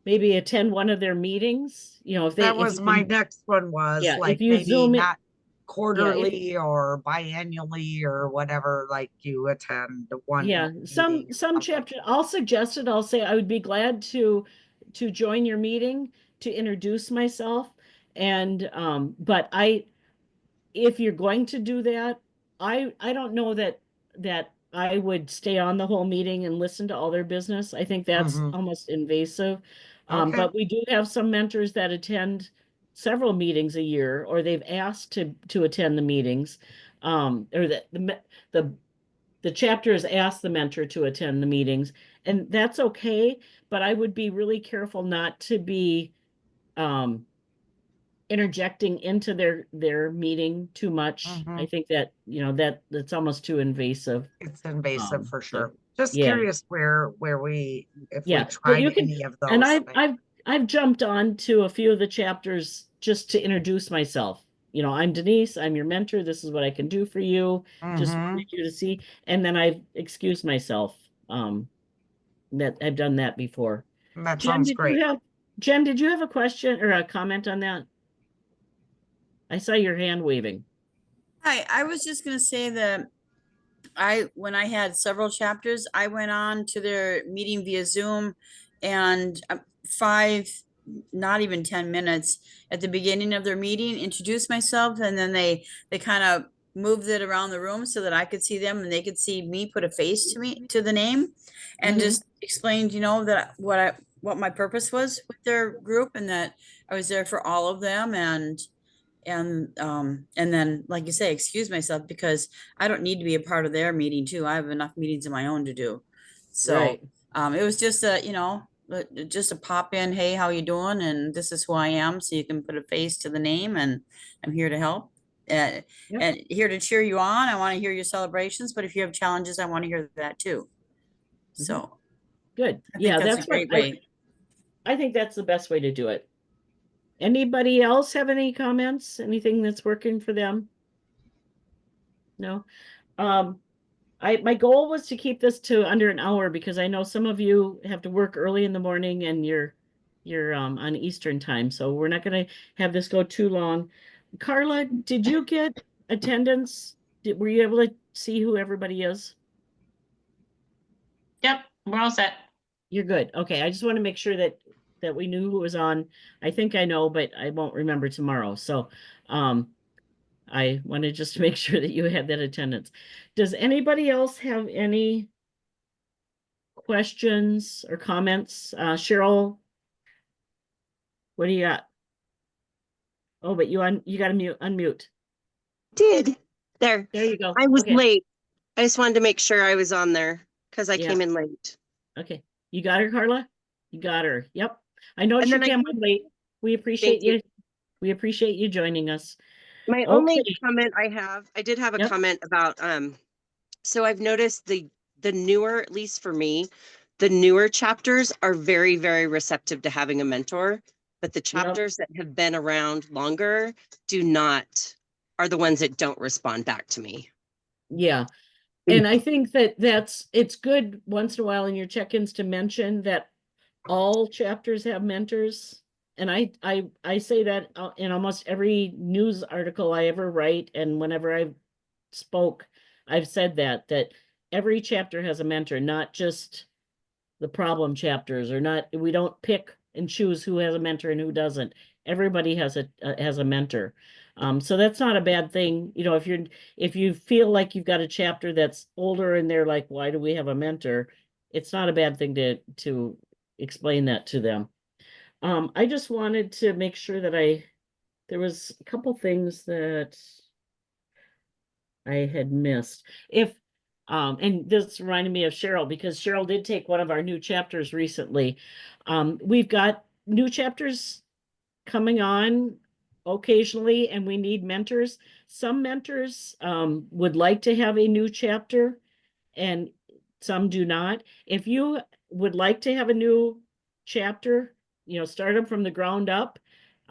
maybe attend one of their meetings, you know, if they. That if was you my can- next one was Yeah, if like you maybe Zoom it- not quarterly or biannually or whatever, like you attend one. Yeah, meeting some or something. chapter, I'll suggest it. I'll say I would be glad to join your meeting to introduce myself. And but if you're going to do that, I don't know that I would stay on the whole meeting and listen to all their business. I think that's Mhm. almost invasive. Okay. But we do have some mentors that attend several meetings a year, or they've asked to attend the meetings. Or the chapter has asked the mentor to attend the meetings, and that's okay, but I would be really careful not to be interjecting into their meeting too much. I Mhm. think that, you know, that's almost too invasive. It's invasive for So, sure. Just yeah. curious if we Yeah, but tried you can, any of and those things. I've jumped on to a few of the chapters just to introduce myself. You know, I'm Denise, I'm your mentor, this is what I can do for you. Just Mhm. wanted you to see, and then I've excused myself. That I've done that before. That Jen, sounds great. Jen, did you have a question or a comment on that? I saw your hand waving. Hi, I was just gonna say that when I had several chapters, I went on to their meeting via Zoom and not even 10 minutes at the beginning of their meeting, introduced myself, and then they kind of moved it around the room so that I could see them and they could see me, put a face to the name, and Mhm. just explained, you know, that what my purpose was with their group, and that I was there for all of them, and then, like you say, excuse myself because I don't need to be a part of their meeting too. I have enough meetings of my own to do. So Right. it was just just a pop in, hey, how you doing? And this is who I am, so you can put a face to the name, and I'm here to help. Yep. And here to cheer you on. I want to hear your celebrations, but if you have challenges, I want to hear that too. So Good. I think Yeah, that's that's a great what way. I think that's the best way to do it. Anybody else have any comments? Anything that's working for them? No. My goal was to keep this to under an hour because I know some of you have to work early in the morning and you're on Eastern time, so we're not gonna have this go too long. Carla, did you get attendance? Were you able to see who everybody is? Yep, we're all set. You're good. Okay, I just want to make sure that we knew who was on. I think I know, but I won't remember tomorrow. So, I wanted just to make sure that you had that attendance. Does anybody else have any questions or comments? Cheryl, what do you got? Oh, but you got to unmute. Did. There. There you go. I was Okay. late. I just wanted to make sure I was on there because I Yeah. came in late. Okay. You got her, Carla? You got her. Yep. I know And you then I came did- on late. We appreciate Thank you. you. We appreciate you joining us. My only Okay. comment I did have a Yep. comment about, so I've noticed the newer, at least for me, the newer chapters are very, very receptive to having a mentor, but the chapters that have been around longer are the ones that don't respond back to me. Yeah. And I think that it's good once in a while in your check-ins to mention that all chapters have mentors. And I say that in almost every news article I ever write, and whenever I've spoke, I've said that every chapter has a mentor, not just the problem chapters, or not, we don't pick and choose who has a mentor and who doesn't. Everybody has a mentor. So that's not a bad thing. You know, if you feel like you've got a chapter that's older and they're like, why do we have a mentor? It's not a bad thing to explain that to them. I just wanted to make sure that there was a couple things that I had missed. And this reminded me of Cheryl, because Cheryl did take one of our new chapters recently. We've got new chapters coming on occasionally, and we need mentors. Some mentors would like to have a new chapter, and some do not. If you would like to have a new chapter, you know, start them from the ground up,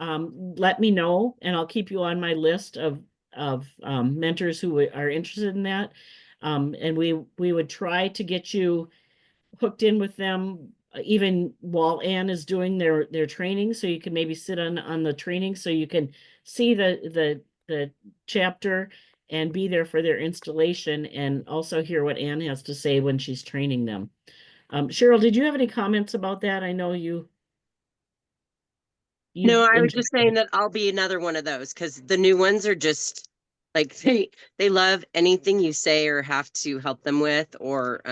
let me know, and I'll keep you on my list of mentors who are interested in that. And we would try to get you hooked in with them even while Anne is doing their training, so you can maybe sit on the training, so you can see the chapter and be there for their installation, and also hear what Anne has to say when she's training them. Cheryl, did you have any comments about that? I know you. No, I was enjoyed just saying that I'll be another one of those, because the new ones are just like they love anything you say or have to help them with, or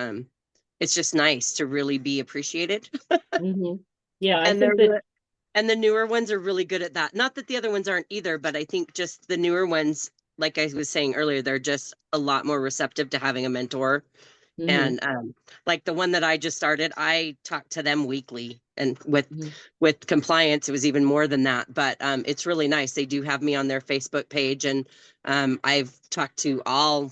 it's just nice to really be appreciated. Mhm. Yeah, I And think that and the newer ones are really good at that. Not that the other ones aren't either, but I think just the newer ones, like I was saying earlier, they're just a lot more receptive to having a mentor. mhm, And like the one that I just started, I talk to them weekly, and mhm. with compliance, it was even more than that. But it's really nice. They do have me on their Facebook page, and I've talked to all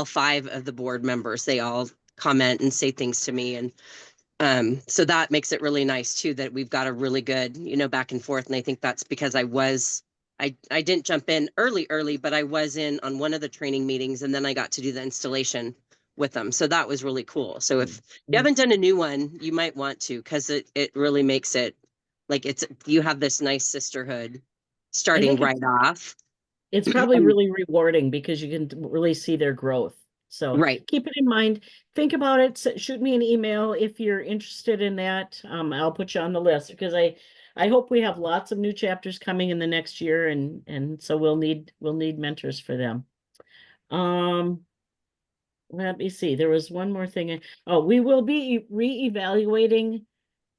5 of the board members. They all comment and say things to me, and so that makes it really nice too, that we've got a really good, back and forth. And I think that's because I didn't jump in early, but I was in on one of the training meetings, and then I got to do the installation with them. So that was really cool. So if you haven't done a new one, you might want to, because it really makes it like you have this nice sisterhood starting think right off. it's probably really rewarding because you can really see their growth. So Right. keep it in mind. Think about it. Shoot me an email if you're interested in that. I'll put you on the list, because I hope we have lots of new chapters coming in the next year, and so we'll need mentors for them. Let me see. There was one more thing. Oh, we will be reevaluating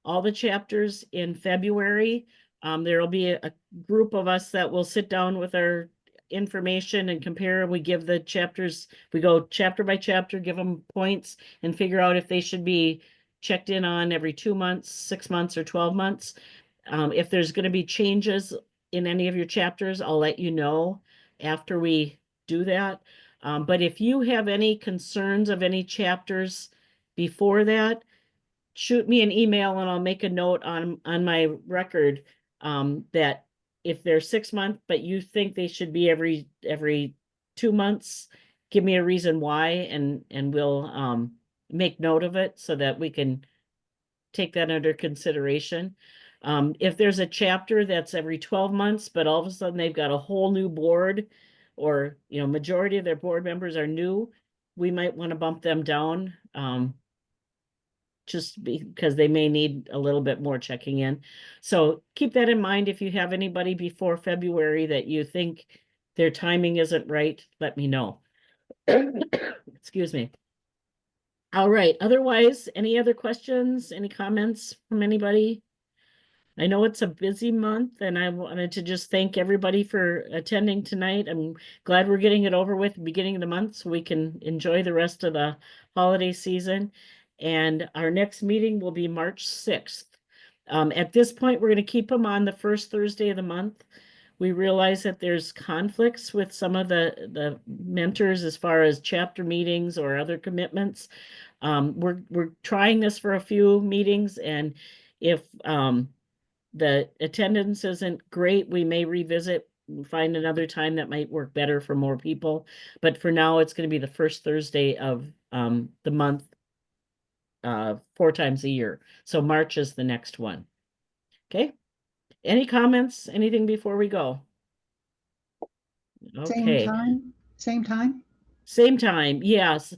all the chapters in February. There'll be a group of us that will sit down with our information and compare. We give the chapters, we go chapter by chapter, give them points, and figure out if they should be checked in on every 2 months, 6 months, or 12 months. If there's going to be changes in any of your chapters, I'll let you know after we do that. But if you have any concerns of any chapters before that, shoot me an email and I'll make a note on my record that if they're 6 months, but you think they should be every 2 months, give me a reason why, and we'll make note of it so that we can take that under consideration. If there's a chapter that's every 12 months, but all of a sudden they've got a whole new board, or majority of their board members are new, we might want to bump them down. Just because they may need a little bit more checking in. So keep that in mind. If you have anybody before February that you think their timing isn't right, let me know. Excuse me. All right. Otherwise, any other questions, any comments from anybody? I know it's a busy month, and I wanted to just thank everybody for attending tonight. I'm glad we're getting it over with at the beginning of the month so we can enjoy the rest of the holiday season. And our next meeting will be March 6th. At this point, we're going to keep them on the first Thursday of the month. We realize that there's conflicts with some of the mentors as far as chapter meetings or other commitments. We're trying this for a few meetings, and if the attendance isn't great, we may revisit, find another time that might work better for more people. But for now, it's going to be the first Thursday of the month, 4 times a year. So March is the next one. Okay. Any comments? Anything before we go? Same Okay. time, same time? Same time, yes.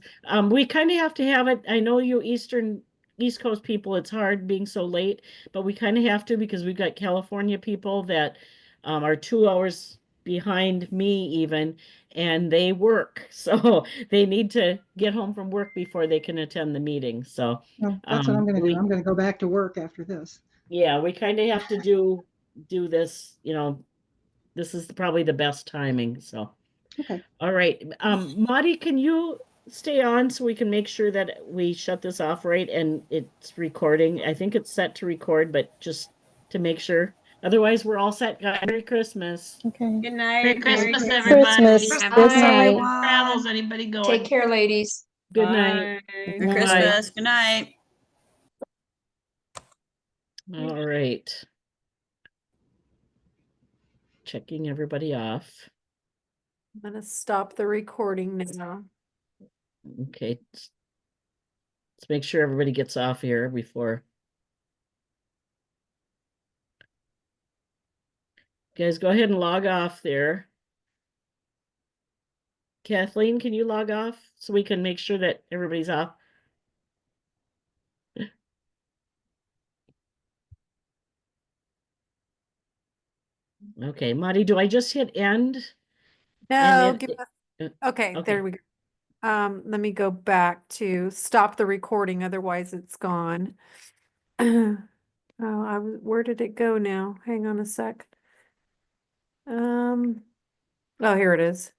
We kind of have to have it. I know you East Coast people, it's hard being so late, but we kind of have to, because we've got California people that are 2 hours behind me even, and they work. So they need to get home from work before they can attend the meeting. So No, that's what I'm gonna do. we, I'm gonna go back to work after this. yeah, we kind of have to do this, this is probably the best timing, so. Okay. All right, Marty, can you stay on so we can make sure that we shut this off right and it's recording? I think it's set to record, but just to make sure. Otherwise, we're all set. Merry Christmas. Okay. Good night. Merry Christmas, Merry everybody. Christmas. Have Good safe night. travels. Anybody going? Take care, ladies. Good night. Bye. Merry Christmas. Good night. All right. Checking everybody off. I'm gonna stop the recording now. Okay. Let's make sure everybody gets off here before Guys, go ahead and log off there. Kathleen, can you log off so we can make sure that everybody's off? Okay, Marty, do I just hit end? No, then- give us, okay. there we go. Let me go back to stop the recording, otherwise it's gone. Oh, where did it go now? Hang on a sec. Oh, here it is.